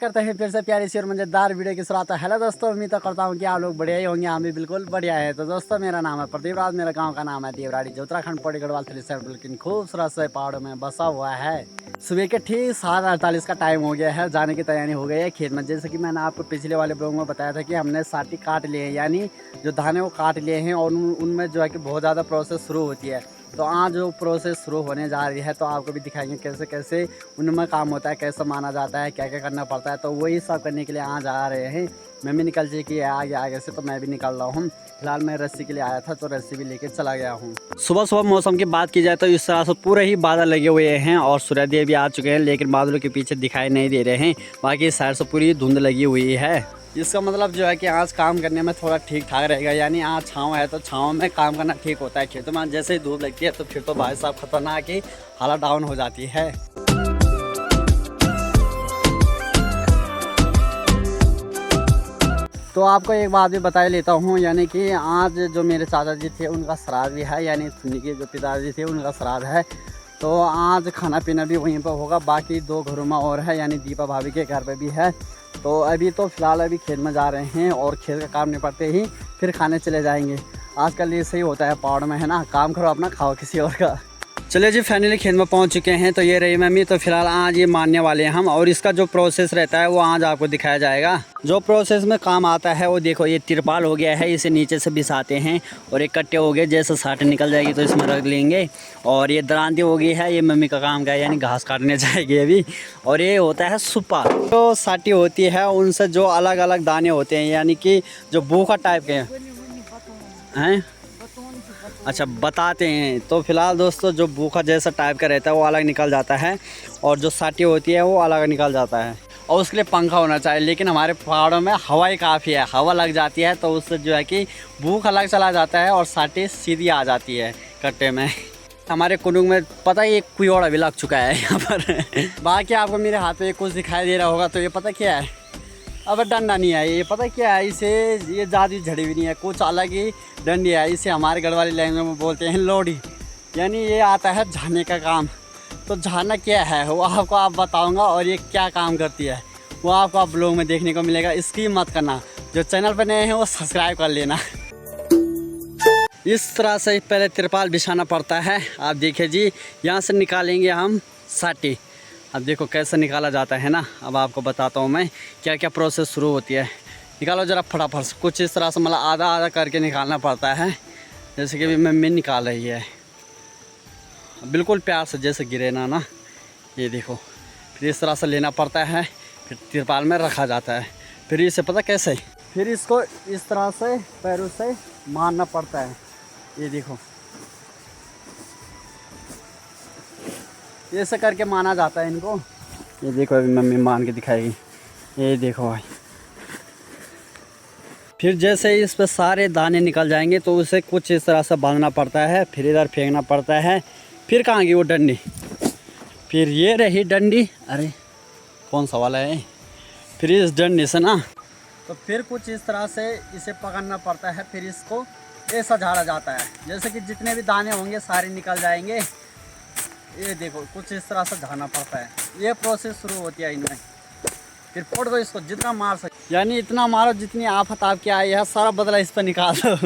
करते हैं फिर से प्यारी सी और मजेदार वीडियो की शुरुआत। हेलो दोस्तों, उम्मीद करता हूँ कि आप लोग बढ़िया ही होंगे। हम भी बिल्कुल बढ़िया है। तो दोस्तों, मेरा नाम है प्रदीप राज, मेरा गांव का नाम है देवराड़ी, जो उत्तराखंड पौड़ी गढ़वाल 3 लेकिन खूबसूरत से पहाड़ों में बसा हुआ है। सुबह के ठीक 7:48 का टाइम हो गया है। जाने की तैयारी हो गई है खेत में। जैसे कि मैंने आपको पिछले वाले ब्लॉग में बताया था कि हमने साटी काट लिए हैं, यानी जो धान है वो काट लिए हैं और उनमें जो है कि बहुत ज़्यादा प्रोसेस शुरू होती है। तो आज जो प्रोसेस शुरू होने जा रही है तो आपको भी दिखाएंगे कैसे कैसे उनमें काम होता है, कैसे माना जाता है, क्या क्या करना पड़ता है। तो वही सब करने के लिए आज आ रहे हैं। मैं भी निकल चुकी है आगे आगे से, तो मैं भी निकल रहा हूँ। फिलहाल मैं रस्सी के लिए आया था तो रस्सी भी लेके चला गया हूँ। सुबह सुबह मौसम की बात की जाए तो इस तरह से पूरे ही बादल लगे हुए हैं और सूर्योदय भी आ चुके हैं, लेकिन बादलों के पीछे दिखाई नहीं दे रहे हैं। बाकी इस साइड से पूरी धुंध लगी हुई है। इसका मतलब जो है कि आज काम करने में थोड़ा ठीक ठाक रहेगा, यानी आज छाँव है तो छाँव में काम करना ठीक होता है। खेतों में जैसे ही धूप लगती है तो फिर तो भाई साहब खतरनाक ही हालत डाउन हो जाती है। तो आपको एक बात भी बता लेता हूँ, यानी कि आज जो मेरे चाचा जी थे उनका श्राद्ध भी है, यानी सुन्नी के जो पिताजी थे उनका श्राद्ध है। तो आज खाना पीना भी वहीं पर होगा। बाकी 2 घरों में और है, यानी दीपा भाभी के घर पे भी है। तो अभी तो फ़िलहाल अभी खेत में जा रहे हैं और खेत का काम निपटते ही फिर खाने चले जाएंगे। आजकल ये सही होता है पहाड़ में, है ना, काम करो अपना, खाओ किसी और का। चलिए जी, फाइनली खेत में पहुंच चुके हैं। तो ये रही मम्मी। तो फिलहाल आज ये मानने वाले हैं हम, और इसका जो प्रोसेस रहता है वो आज आपको दिखाया जाएगा। जो प्रोसेस में काम आता है वो देखो, ये तिरपाल हो गया है, इसे नीचे से बिछाते हैं और एक कट्टे हो गए, जैसे साट निकल जाएगी तो इसमें रख लेंगे। और ये दरांती हो गई है, ये मम्मी का काम का है, यानी घास काटने जाएगी अभी। और ये होता है सुपा। जो साटी होती है उनसे जो अलग अलग दाने होते हैं, यानी कि जो बूखा टाइप के हैं। अच्छा, बताते हैं। तो फिलहाल दोस्तों, जो बूखा जैसा टाइप का रहता है वो अलग निकल जाता है और जो साटी होती है वो अलग निकल जाता है। और उसके लिए पंखा होना चाहिए, लेकिन हमारे पहाड़ों में हवा ही काफ़ी है। हवा लग जाती है तो उससे जो है कि भूख अलग चला जाता है और साटी सीधी आ जाती है कट्टे में। हमारे कुनुंग में पता ही एक कुयोड़ा भी लग चुका है यहाँ पर। बाकी आपको मेरे हाथ में कुछ दिखाई दे रहा होगा, तो ये पता क्या है? अब डंडा नहीं है, ये पता क्या है? इसे ये ज़्यादा झड़ी भी नहीं है, कुछ अलग ही डंडी है। इसे हमारे गढ़वाली लैंग्वेज में बोलते हैं लोडी, यानी ये आता है झाने का काम। तो झाना क्या है वो आपको आप बताऊंगा, और ये क्या काम करती है वो आपको आप ब्लॉग में देखने को मिलेगा। इसकी मत करना, जो चैनल पर नए हैं वो सब्सक्राइब कर लेना। इस तरह से पहले तिरपाल बिछाना पड़ता है। आप देखिए जी, यहाँ से निकालेंगे हम साटी। अब देखो कैसे निकाला जाता है ना। अब आपको बताता हूँ मैं क्या क्या प्रोसेस शुरू होती है। निकालो ज़रा फटाफट से। कुछ इस तरह से मतलब आधा आधा करके निकालना पड़ता है, जैसे कि अभी मम्मी निकाल रही है। बिल्कुल प्यार से, जैसे गिरे ना। ये देखो, फिर इस तरह से लेना पड़ता है, फिर तिरपाल में रखा जाता है। फिर इसे पता कैसे, फिर इसको इस तरह से पैरों से मारना पड़ता है। ये देखो, ऐसे करके माना जाता है इनको। ये देखो, अभी मम्मी मान के दिखाएगी। ये देखो भाई, फिर जैसे इस पर सारे दाने निकल जाएंगे तो उसे कुछ इस तरह से बांधना पड़ता है, फिर इधर फेंकना पड़ता है। फिर कहाँ गई वो डंडी? फिर ये रही डंडी। अरे कौन सा वाला है? फिर इस डंडी से ना, तो फिर कुछ इस तरह से इसे पकड़ना पड़ता है। फिर इसको ऐसा झाड़ा जाता है, जैसे कि जितने भी दाने होंगे सारे निकल जाएंगे। ये देखो, कुछ इस तरह से झाड़ना पड़ता है। ये प्रोसेस शुरू होती है इनमें। फिर फोड़ दो इसको, जितना मार सके, यानी इतना मारो जितनी आफत आपकी आई है, सारा बदला इस पर निकाल दो।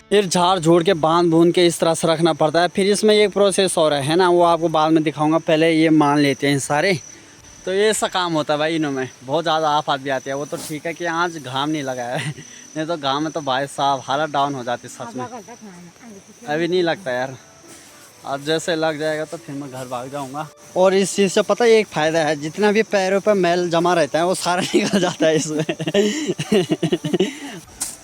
फिर झाड़ झूड़ के बांध बूंद के इस तरह से रखना पड़ता है। फिर इसमें एक प्रोसेस और है ना, वो आपको बाद में दिखाऊंगा। पहले ये मान लेते हैं सारे। तो ये ऐसा काम होता है भाई इनमें। बहुत ज़्यादा आफत भी आती है। वो तो ठीक है कि आज घाम नहीं लगा है, नहीं तो घाम में तो भाई साहब हालत डाउन हो जाती सच में। अभी नहीं लगता यार, आज जैसे लग जाएगा तो फिर मैं घर भाग जाऊंगा। और इस चीज़ से पता है एक फ़ायदा है, जितना भी पैरों पर मैल जमा रहता है वो सारा निकल जाता है इसमें।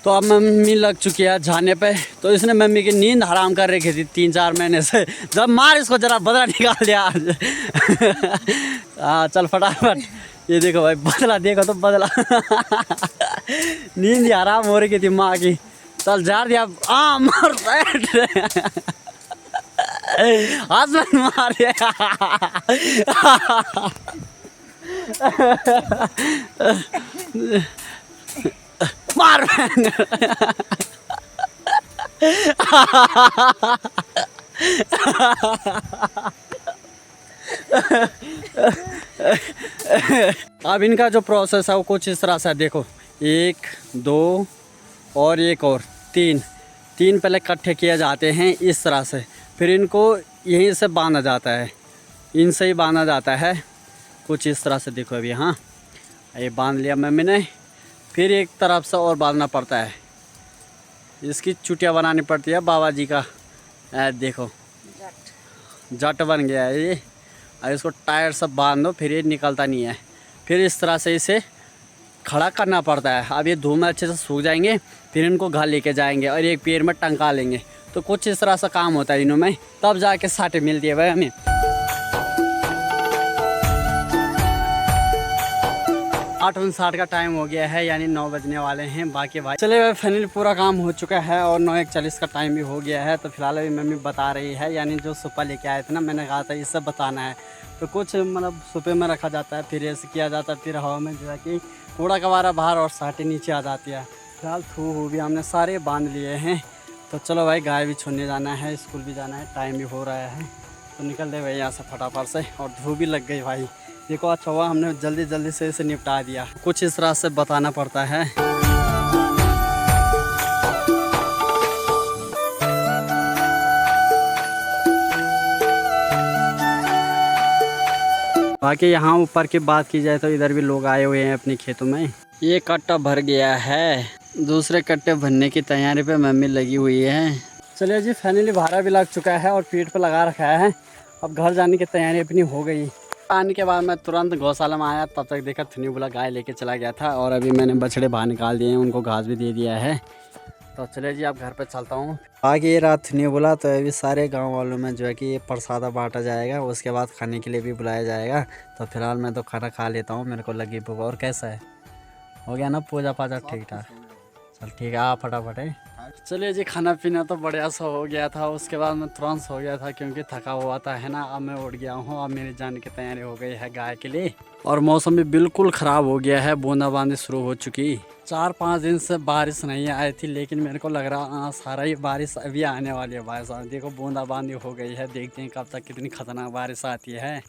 तो अब मम्मी लग चुकी है झाने पे। तो इसने मम्मी की नींद हराम कर रखी थी 3-4 महीने से। जब मार इसको, जरा बदला निकाल दिया आज। हाँ चल फटाफट। ये देखो भाई, बदला देखो तो बदला। नींद हराम हो रही थी माँ की। चल जार दिया, मार हस्बैंड मारे। मार। अब इनका जो प्रोसेस है वो कुछ इस तरह से है, देखो 1 2 और एक और 3 पहले इकट्ठे किए जाते हैं इस तरह से, फिर इनको यहीं से बांधा जाता है, इनसे ही बांधा जाता है कुछ इस तरह से। देखो अभी हाँ ये बांध लिया मम्मी ने, फिर एक तरफ से और बांधना पड़ता है, इसकी चुटिया बनानी पड़ती है बाबा जी का। देखो जट बन गया है ये, और इसको टायर से बांध दो फिर ये निकलता नहीं है, फिर इस तरह से इसे खड़ा करना पड़ता है। अब ये धूप में अच्छे से सूख जाएंगे, फिर इनको घर लेके जाएंगे और एक पेड़ में टंका लेंगे। तो कुछ इस तरह से काम होता है इनों में, तब जाके साटे मिलती है भाई हमें। 8:59 का टाइम हो गया है, यानी 9 बजने वाले हैं बाकी भाई। चले भाई फाइनली पूरा काम हो चुका है और 9:41 का टाइम भी हो गया है। तो फिलहाल अभी मम्मी बता रही है, यानी जो सुपा लेके आए थे ना, मैंने कहा था इससे बताना है। तो कुछ मतलब सुपे में रखा जाता है, फिर ऐसे किया जाता है, फिर हवा में जो है कि कूड़ा कबारा बाहर और साटे नीचे आ जाती है। फिलहाल थू भी हमने सारे बांध लिए हैं। तो चलो भाई गाय भी छोड़ने जाना है, स्कूल भी जाना है, टाइम भी हो रहा है। तो निकल दे भाई यहाँ से फटाफट से, और धूप भी लग गई भाई। देखो अच्छा हुआ हमने जल्दी जल्दी से इसे निपटा दिया। कुछ इस तरह से बताना पड़ता है। बाकी यहाँ ऊपर की बात की जाए तो इधर भी लोग आए हुए हैं अपने खेतों में। ये कट्टा भर गया है, दूसरे कट्टे भरने की तैयारी पे मम्मी लगी हुई है। चलिए जी फाइनली भाड़ा भी लग चुका है और पीठ पे लगा रखा है। अब घर जाने की तैयारी अपनी हो गई। आने के बाद मैं तुरंत गौशाला में आया, तब तक देखा थुनी बुला गाय लेके चला गया था, और अभी मैंने बछड़े बाहर निकाल दिए हैं, उनको घास भी दे दिया है। तो चलिए जी अब घर पे चलता हूँ। आगे ये रात थुनी बुला, तो अभी सारे गांव वालों में जो है कि ये प्रसादा बांटा जाएगा, उसके बाद खाने के लिए भी बुलाया जाएगा। तो फिलहाल मैं तो खाना खा लेता हूँ, मेरे को लगी भूख। और कैसा है, हो गया ना पूजा पाजा ठीक ठाक? चल ठीक है आ फटाफट है। चलिए जी खाना पीना तो बढ़िया सा हो गया था, उसके बाद मैं तुरंत सो गया था क्योंकि थका हुआ था है ना। अब मैं उठ गया हूँ, अब मेरी जाने की तैयारी हो गई है गाय के लिए। और मौसम भी बिल्कुल ख़राब हो गया है, बूंदाबांदी शुरू हो चुकी। 4-5 दिन से बारिश नहीं आई थी, लेकिन मेरे को लग रहा सारा ही बारिश अभी आने वाली है भाई साहब। देखो बूंदाबांदी हो गई है, देखते हैं कब तक कितनी खतरनाक बारिश आती है।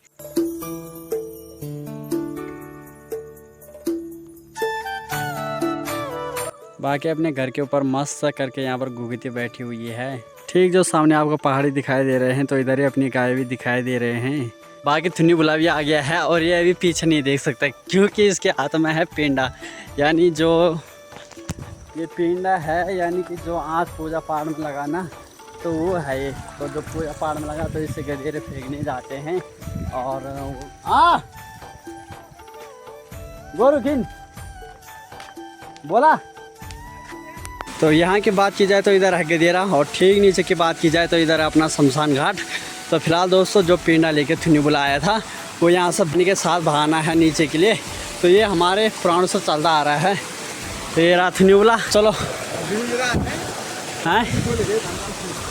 बाकी अपने घर के ऊपर मस्त सा करके यहाँ पर घुघती बैठी हुई है। ठीक जो सामने आपको पहाड़ी दिखाई दे रहे हैं, तो इधर ही अपनी गाय भी दिखाई दे रहे हैं। बाकी थुनी बुला भी आ गया है, और ये अभी पीछे नहीं देख सकता क्योंकि इसके हाथ में है पेंडा, यानी जो ये पेंडा है, यानी कि जो आज पूजा पाठ में लगा ना, तो वो है ये। तो जो पूजा पाठ में लगा तो इसे गधेरे फेंकने जाते हैं। और गोरुखिन बोला। तो यहाँ की बात की जाए तो इधर है गदेरा, और ठीक नीचे की बात की जाए तो इधर है अपना शमशान घाट। तो फिलहाल दोस्तों जो पेंडा लेके थुनी बुलाया था वो यहाँ से अपने के साथ बहाना है नीचे के लिए। तो ये हमारे पुराणों से चलता आ रहा है। तो ये रहा थुनी बुला, चलो हैं।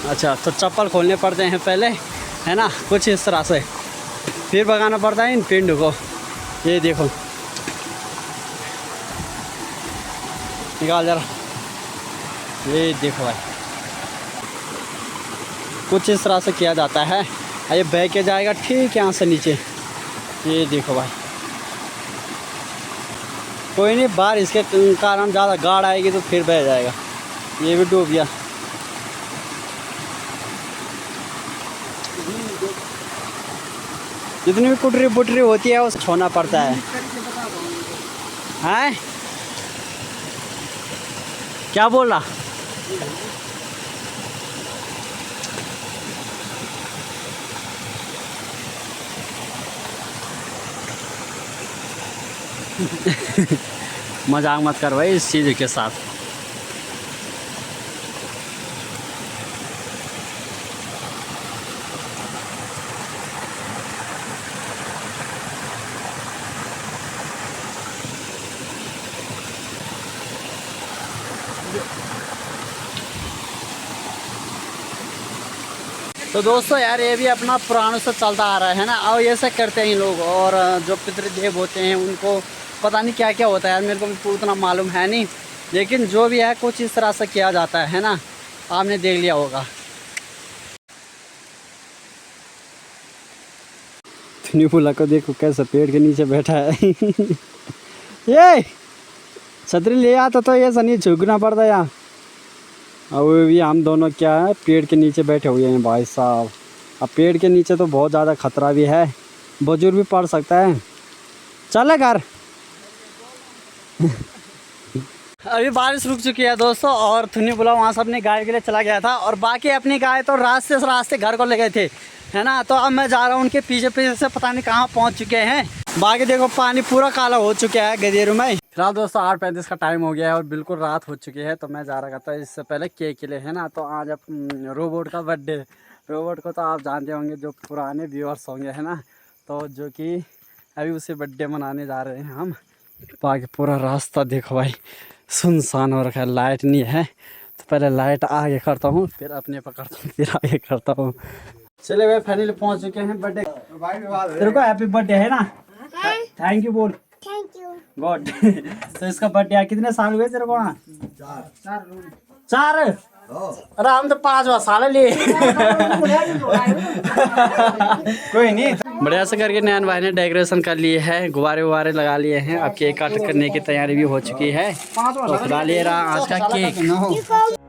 अच्छा तो चप्पल खोलने पड़ते हैं पहले है ना, कुछ इस तरह से, फिर भगाना पड़ता है इन पेंडों को। ये देखो निकाल जरा, ये देखो भाई कुछ इस तरह से किया जाता है। ये बह के जाएगा ठीक यहाँ से नीचे, ये देखो भाई। कोई नहीं, बारिश के कारण ज़्यादा गाढ़ आएगी तो फिर बह जाएगा। ये भी डूब गया। जितनी भी कुटरी बुटरी होती है उसे छोड़ना पड़ता है। हैं क्या बोल रहा? मजाक मत कर भाई इस चीज़ के साथ। तो दोस्तों यार ये भी अपना पुरानों से चलता आ रहा है ना, और ये सब करते हैं लोग। और जो पितृदेव होते हैं उनको पता नहीं क्या क्या होता है यार, मेरे को भी उतना मालूम है नहीं, लेकिन जो भी है कुछ इस तरह से किया जाता है ना, आपने देख लिया होगा। थुनी फूला को देखो कैसे पेड़ के नीचे बैठा है। ये छतरी ले आता तो ये सनी झुकना पड़ता यहाँ। अब भी हम दोनों क्या है पेड़ के नीचे बैठे हुए हैं भाई साहब। अब पेड़ के नीचे तो बहुत ज़्यादा खतरा भी है, बुजुर्ग भी पड़ सकता है। चले घर। अभी बारिश रुक चुकी है दोस्तों और थुनी बुला वहाँ से अपनी गाय के लिए चला गया था और बाकी अपनी गाय तो रास्ते से रास्ते घर को ले गए थे, है ना। तो अब मैं जा रहा हूँ उनके पीछे पीछे से, पता नहीं कहाँ पहुँच चुके हैं। बाकी देखो पानी पूरा काला हो चुका है गदेरू में। फिलहाल दोस्तों 8:35 का टाइम हो गया है और बिल्कुल रात हो चुकी है। तो मैं जा रहा था इससे पहले केक के लिए, है ना। तो आज रोबोट का बर्थडे, रोबोट को तो आप जानते होंगे जो पुराने व्यूअर्स होंगे, है ना। तो जो कि अभी उसे बर्थडे मनाने जा रहे हैं हम। बाकी पूरा रास्ता देखो भाई सुनसान हो रखा है, लाइट नहीं है। तो पहले लाइट आगे करता हूँ फिर अपने पकड़ता हूँ फिर आगे करता हूँ। चले भाई फाइनली पहुँच चुके हैं बर्थडे। तेरे को हैप्पी बर्थडे है ना। थैंक यू बोल। Thank you God. तो इसका बर्थडे कितने साल हुए तेरे को? 4। अरे हम तो 5वां साल लिए। कोई नहीं, बढ़िया से करके नैन भाई ने डेकोरेशन कर लिए है, गुब्बारे वुब्बारे लगा लिए हैं। अब केक कट करने की तैयारी भी हो चुकी है। तो खिला ले रहा आज का केक।